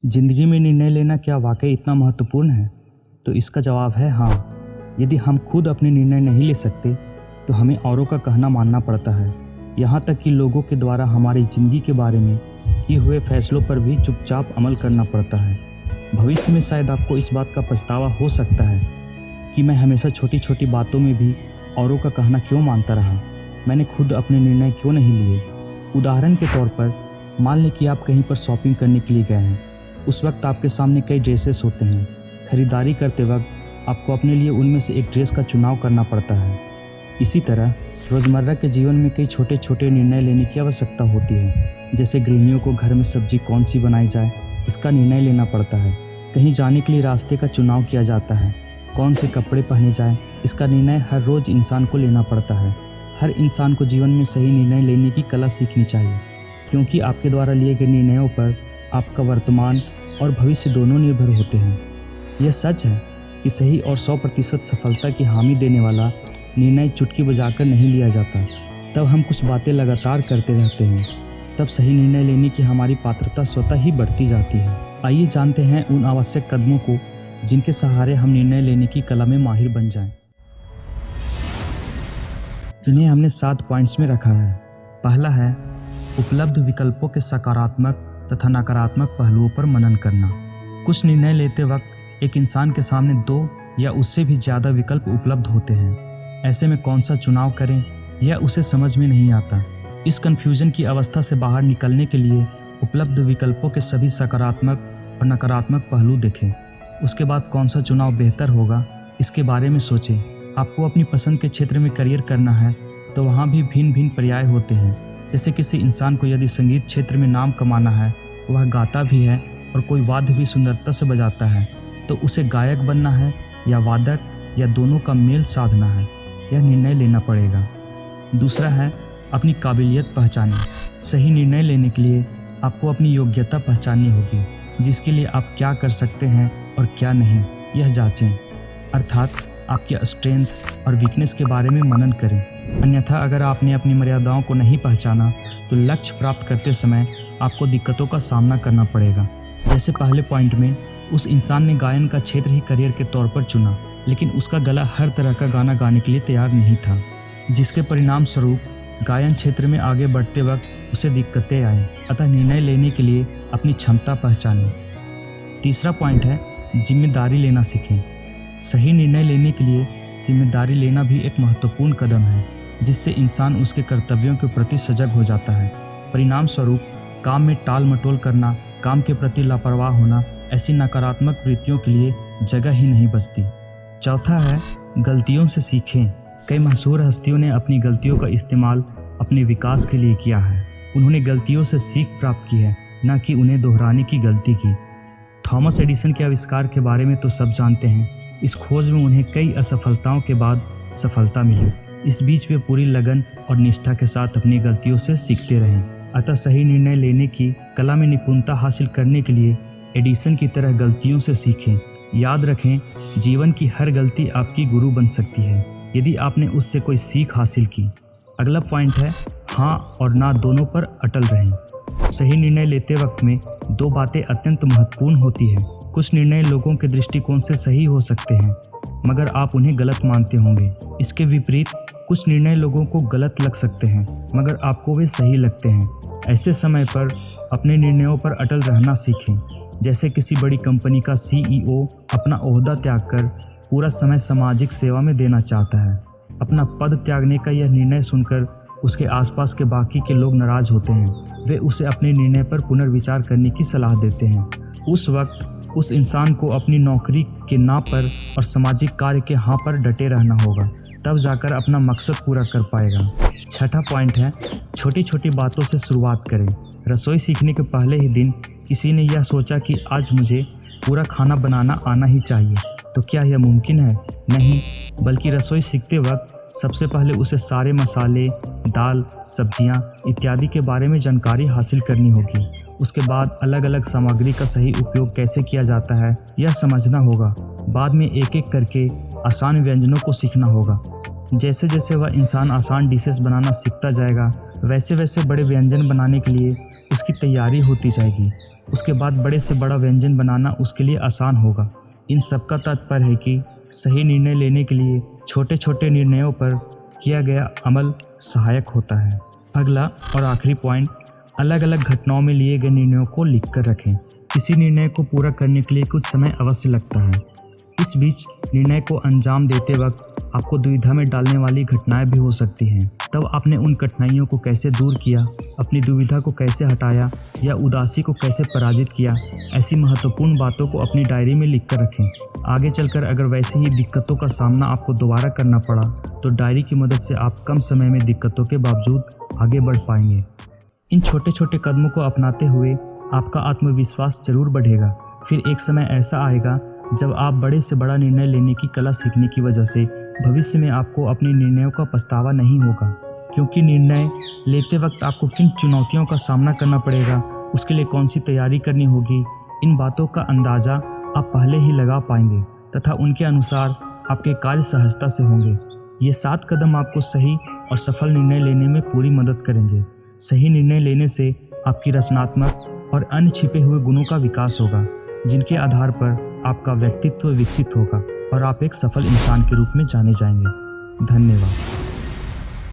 ज़िंदगी में निर्णय लेना क्या वाकई इतना महत्वपूर्ण है? तो इसका जवाब है हाँ। यदि हम खुद अपने निर्णय नहीं ले सकते तो हमें औरों का कहना मानना पड़ता है। यहाँ तक कि लोगों के द्वारा हमारी ज़िंदगी के बारे में किए हुए फैसलों पर भी चुपचाप अमल करना पड़ता है। भविष्य में शायद आपको इस बात का पछतावा हो सकता है कि मैं हमेशा छोटी छोटी बातों में भी औरों का कहना क्यों मानता रहा, मैंने खुद अपने निर्णय क्यों नहीं लिए। उदाहरण के तौर पर मान लें कि आप कहीं पर शॉपिंग करने के लिए गए हैं। उस वक्त आपके सामने कई ड्रेसेस होते हैं। खरीदारी करते वक्त आपको अपने लिए उनमें से एक ड्रेस का चुनाव करना पड़ता है। इसी तरह रोज़मर्रा के जीवन में कई छोटे छोटे निर्णय लेने की आवश्यकता होती है। जैसे गृहिणियों को घर में सब्जी कौन सी बनाई जाए, इसका निर्णय लेना पड़ता है। कहीं जाने के लिए रास्ते का चुनाव किया जाता है। कौन से कपड़े पहने जाए, इसका निर्णय हर रोज़ इंसान को लेना पड़ता है। हर इंसान को जीवन में सही निर्णय लेने की कला सीखनी चाहिए, क्योंकि आपके द्वारा लिए गए निर्णयों पर आपका वर्तमान और भविष्य दोनों निर्भर होते हैं। यह सच है कि सही और 100% सफलता की हामी देने वाला निर्णय चुटकी बजाकर नहीं लिया जाता। तब हम कुछ बातें लगातार करते रहते हैं, तब सही निर्णय लेने की हमारी पात्रता स्वतः ही बढ़ती जाती है। आइए जानते हैं उन आवश्यक कदमों को जिनके सहारे हम निर्णय लेने की कला में माहिर बन जाएं। इन्हें हमने 7 पॉइंट्स में रखा है। पहला है उपलब्ध विकल्पों के सकारात्मक तथा नकारात्मक पहलुओं पर मनन करना। कुछ निर्णय लेते वक्त एक इंसान के सामने 2 या उससे भी ज़्यादा विकल्प उपलब्ध होते हैं। ऐसे में कौन सा चुनाव करें यह उसे समझ में नहीं आता। इस कन्फ्यूजन की अवस्था से बाहर निकलने के लिए उपलब्ध विकल्पों के सभी सकारात्मक और नकारात्मक पहलू देखें। उसके बाद कौन सा चुनाव बेहतर होगा इसके बारे में सोचें। आपको अपनी पसंद के क्षेत्र में करियर करना है तो वहाँ भी भिन्न भिन्न पर्याय होते हैं। जैसे किसी इंसान को यदि संगीत क्षेत्र में नाम कमाना है, वह गाता भी है और कोई वाद्य भी सुंदरता से बजाता है, तो उसे गायक बनना है या वादक या दोनों का मेल साधना है, यह निर्णय लेना पड़ेगा। दूसरा है अपनी काबिलियत पहचानें। सही निर्णय लेने के लिए आपको अपनी योग्यता पहचाननी होगी, जिसके लिए आप क्या कर सकते हैं और क्या नहीं, यह जांचें। अर्थात आपके स्ट्रेंथ और वीकनेस के बारे में मनन करें। अन्यथा अगर आपने अपनी मर्यादाओं को नहीं पहचाना तो लक्ष्य प्राप्त करते समय आपको दिक्कतों का सामना करना पड़ेगा। जैसे पहले पॉइंट में उस इंसान ने गायन का क्षेत्र ही करियर के तौर पर चुना, लेकिन उसका गला हर तरह का गाना गाने के लिए तैयार नहीं था, जिसके परिणाम स्वरूप गायन क्षेत्र में आगे बढ़ते वक्त उसे दिक्कतें आईं। अतः निर्णय लेने के लिए अपनी क्षमता पहचानें। तीसरा पॉइंट है जिम्मेदारी लेना सीखें। सही निर्णय लेने के लिए जिम्मेदारी लेना भी एक महत्वपूर्ण कदम है, जिससे इंसान उसके कर्तव्यों के प्रति सजग हो जाता है। परिणाम स्वरूप काम में टाल मटोल करना, काम के प्रति लापरवाह होना, ऐसी नकारात्मक वृत्तियों के लिए जगह ही नहीं बचती। चौथा है गलतियों से सीखें। कई मशहूर हस्तियों ने अपनी गलतियों का इस्तेमाल अपने विकास के लिए किया है। उन्होंने गलतियों से सीख प्राप्त की है, न कि उन्हें दोहराने की गलती की। थॉमस एडिसन के आविष्कार के बारे में तो सब जानते हैं। इस खोज में उन्हें कई असफलताओं के बाद सफलता मिली। इस बीच वे पूरी लगन और निष्ठा के साथ अपनी गलतियों से सीखते रहे। अतः सही निर्णय लेने की कला में निपुणता हासिल करने के लिए एडिसन की तरह गलतियों से सीखें। याद रखें, जीवन की हर गलती आपकी गुरु बन सकती है यदि आपने उससे कोई सीख हासिल की। अगला पॉइंट है हाँ और ना दोनों पर अटल रहें। सही निर्णय लेते वक्त में 2 बातें अत्यंत महत्वपूर्ण होती हैं। कुछ निर्णय लोगों के दृष्टिकोण से सही हो सकते हैं, मगर आप उन्हें गलत मानते होंगे। इसके विपरीत कुछ निर्णय लोगों को गलत लग सकते हैं, मगर आपको वे सही लगते हैं। ऐसे समय पर अपने निर्णयों पर अटल रहना सीखें। जैसे किसी बड़ी कंपनी का CEO अपना ओहदा त्याग कर पूरा समय सामाजिक सेवा में देना चाहता है। अपना पद त्यागने का यह निर्णय सुनकर उसके आसपास के बाकी के लोग नाराज होते हैं। वे उसे अपने निर्णय पर पुनर्विचार करने की सलाह देते हैं। उस वक्त उस इंसान को अपनी नौकरी के ना पर और सामाजिक कार्य के हाँ पर डटे रहना होगा, तब जाकर अपना मकसद पूरा कर पाएगा। छठा पॉइंट है छोटी छोटी बातों से शुरुआत करें। रसोई सीखने के पहले ही दिन किसी ने यह सोचा कि आज मुझे पूरा खाना बनाना आना ही चाहिए, तो क्या यह मुमकिन है? नहीं, बल्कि रसोई सीखते वक्त सबसे पहले उसे सारे मसाले, दाल, सब्जियां इत्यादि के बारे में जानकारी हासिल करनी होगी। उसके बाद अलग अलग सामग्री का सही उपयोग कैसे किया जाता है यह समझना होगा। बाद में एक एक करके आसान व्यंजनों को सीखना होगा। जैसे जैसे वह इंसान आसान डिशेस बनाना सीखता जाएगा, वैसे वैसे बड़े व्यंजन बनाने के लिए उसकी तैयारी होती जाएगी। उसके बाद बड़े से बड़ा व्यंजन बनाना उसके लिए आसान होगा। इन सब का तात्पर्य है कि सही निर्णय लेने के लिए छोटे छोटे निर्णयों पर किया गया अमल सहायक होता है। अगला और आखिरी पॉइंट, अलग अलग घटनाओं में लिए गए निर्णयों को लिख कर रखें। किसी निर्णय को पूरा करने के लिए कुछ समय अवश्य लगता है। इस बीच निर्णय को अंजाम देते वक्त आपको दुविधा में डालने वाली घटनाएं भी हो सकती हैं। तब आपने उन कठिनाइयों को कैसे दूर किया, अपनी दुविधा को कैसे हटाया या उदासी को कैसे पराजित किया, ऐसी महत्वपूर्ण बातों को अपनी डायरी में लिख कर रखें। आगे चलकर अगर वैसी ही दिक्कतों का सामना आपको दोबारा करना पड़ा तो डायरी की मदद से आप कम समय में दिक्कतों के बावजूद आगे बढ़ पाएंगे। इन छोटे छोटे कदमों को अपनाते हुए आपका आत्मविश्वास जरूर बढ़ेगा। फिर एक समय ऐसा आएगा जब आप बड़े से बड़ा निर्णय लेने की कला सीखने की वजह से भविष्य में आपको अपने निर्णयों का पछतावा नहीं होगा, क्योंकि निर्णय लेते वक्त आपको किन चुनौतियों का सामना करना पड़ेगा, उसके लिए कौन सी तैयारी करनी होगी, इन बातों का अंदाज़ा आप पहले ही लगा पाएंगे तथा उनके अनुसार आपके कार्य सहजता से होंगे। ये 7 कदम आपको सही और सफल निर्णय लेने में पूरी मदद करेंगे। सही निर्णय लेने से आपकी रचनात्मक और अन्य छिपे हुए गुणों का विकास होगा, जिनके आधार पर आपका व्यक्तित्व विकसित होगा और आप एक सफल इंसान के रूप में जाने जाएंगे। धन्यवाद।